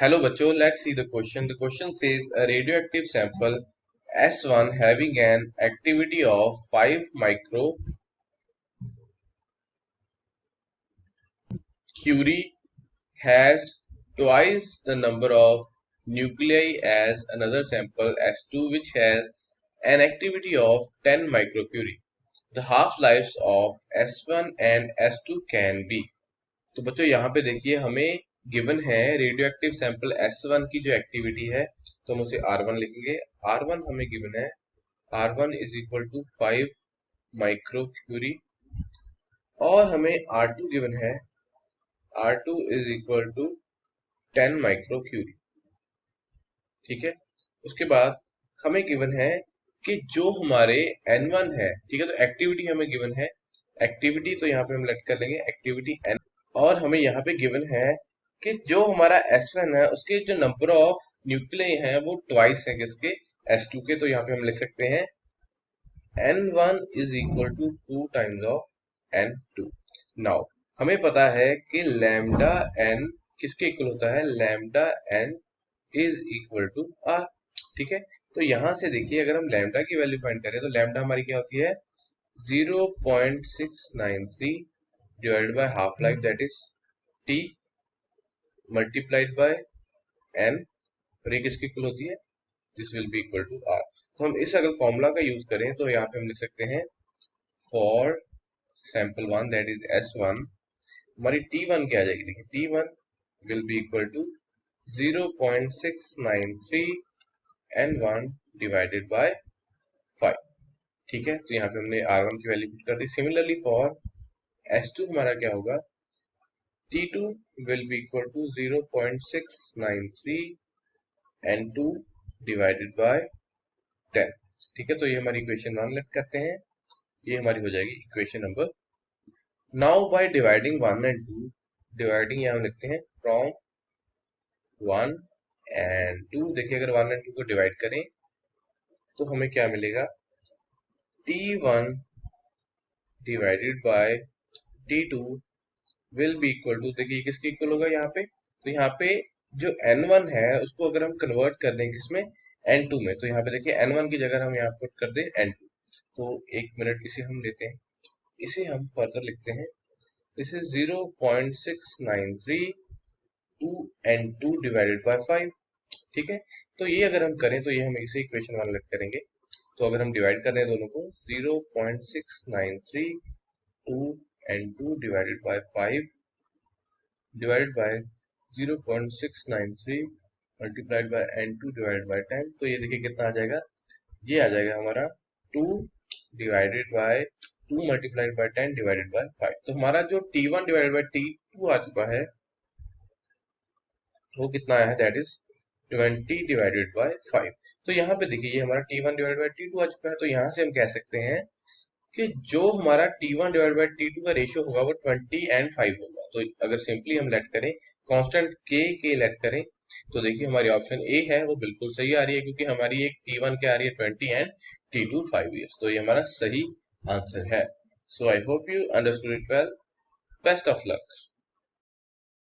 Hello बच्चों, let's see the question. The question says a radioactive sample S1 having an activity of 5 microcurie has twice the number of nuclei as another sample S2 which has an activity of 10 microcurie. The half-lives of S1 and S2 can be. तो बच्चों यहाँ पे देखिए हमें given है radio active sample S1 की जो activity है, तो हम उसे R1 लिखेंगे। R1 हमें गिवन है, R1 इज इक्वल टू 5 माइक्रोक्यूरी, और हमें R2 गिवन है, R2 इज इक्वल टू 10 माइक्रोक्यूरी। ठीक है, उसके बाद हमें गिवन है कि जो हमारे N1 है, ठीक है, तो एक्टिविटी हमें गिवन है, एक्टिविटी तो यहाँ पे हम लेट कर लेंगे एक्टिविटी N, और हमें यहाँ पे गिवन है कि जो हमारा S1 है उसके जो नंबर ऑफ न्यूक्लियई हैं वो ट्वाइस है किसके, S2 के। तो यहाँ पे हम लिख सकते हैं N1 is equal to 2 times of N2। Now हमें पता है कि लैम्डा n किसके इक्वल होता है, lambda n is equal to r। ठीक है, तो यहाँ से देखिए अगर हम लैम्डा की वैल्यू फाइंड करें तो लैम्डा हमारी क्या होती है, 0.693 divided by half life, that is t multiplied by n, और ये किसकी इक्वल होती है, this will be equal to r। तो हम इस अगर फॉर्मूला का यूज करें तो यहाँ पे हम लिख सकते हैं for sample 1 that is S1, हमारी T1 क्या आ जाएगी, देखिए T1 will be equal to 0.693 N1 divided by 5। ठीक है, तो यहाँ पे हमने R1 की वैल्यू पुट कर दी। सिमिलरली फॉर S2 हमारा क्या होगा, T2 will be equal to 0.693 N2 divided by 10। ठीक है, तो ये हमारी इक्वेशन 1 लेट करते हैं, ये हमारी हो जाएगी equation number. Now by dividing 1 and 2, dividing यहाँ लिखते हैं फ्रॉम 1 एंड 2। देखिए अगर 1 एंड 2 को डिवाइड करें तो हमें क्या मिलेगा, T1 divided by T2 will be equal to, देखिए किसके इक्वल होगा यहाँ पे, तो यहाँ पे जो N1 है उसको अगर हम कन्वर्ट कर दें किसमें, N2 में, तो यहाँ पे देखिए N1 की जगह हम यहाँ पुट कर दें N2। तो एक मिनट इसे हम लेते हैं, इसे हम फर्दर लिखते हैं, this is 0.693 N2 divided by 5। ठीक है, तो ये अगर हम करें तो ये हम इसे इक्वेशन 1 लिख करेंगे। तो अगर हम डिवाइड कर दें दोनों को, 0.693 N2 divided by 5 divided by 0.693 multiplied by N2 divided by 10। तो ये देखिए कितना आ जाएगा, ये आ जाएगा हमारा 2 divided by 2 multiplied by 10 divided by 5। तो हमारा जो T1 डिवाइडेड बाय T2 आ चुका है वो कितना आया है, दैट इज 20 डिवाइडेड बाय 5। तो यहाँ पे देखिए ये हमारा T1 डिवाइडेड बाय T2 आ चुका है। तो यहाँ से हम कह सकते हैं कि जो हमारा T1 डिवाइड बाई T2 का रेशियो होगा वो 20 एंड 5 होगा। तो अगर सिंपली हम लेट करें, कांस्टेंट के लेट करें, तो देखिए हमारी ऑप्शन ए है वो बिल्कुल सही आ रही है, क्योंकि हमारी एक T1 क्या आ रही है 20 एंड T2 5 ईयर्स। तो ये हमारा सही आंसर है। So I hope you understood it well. Best of luck.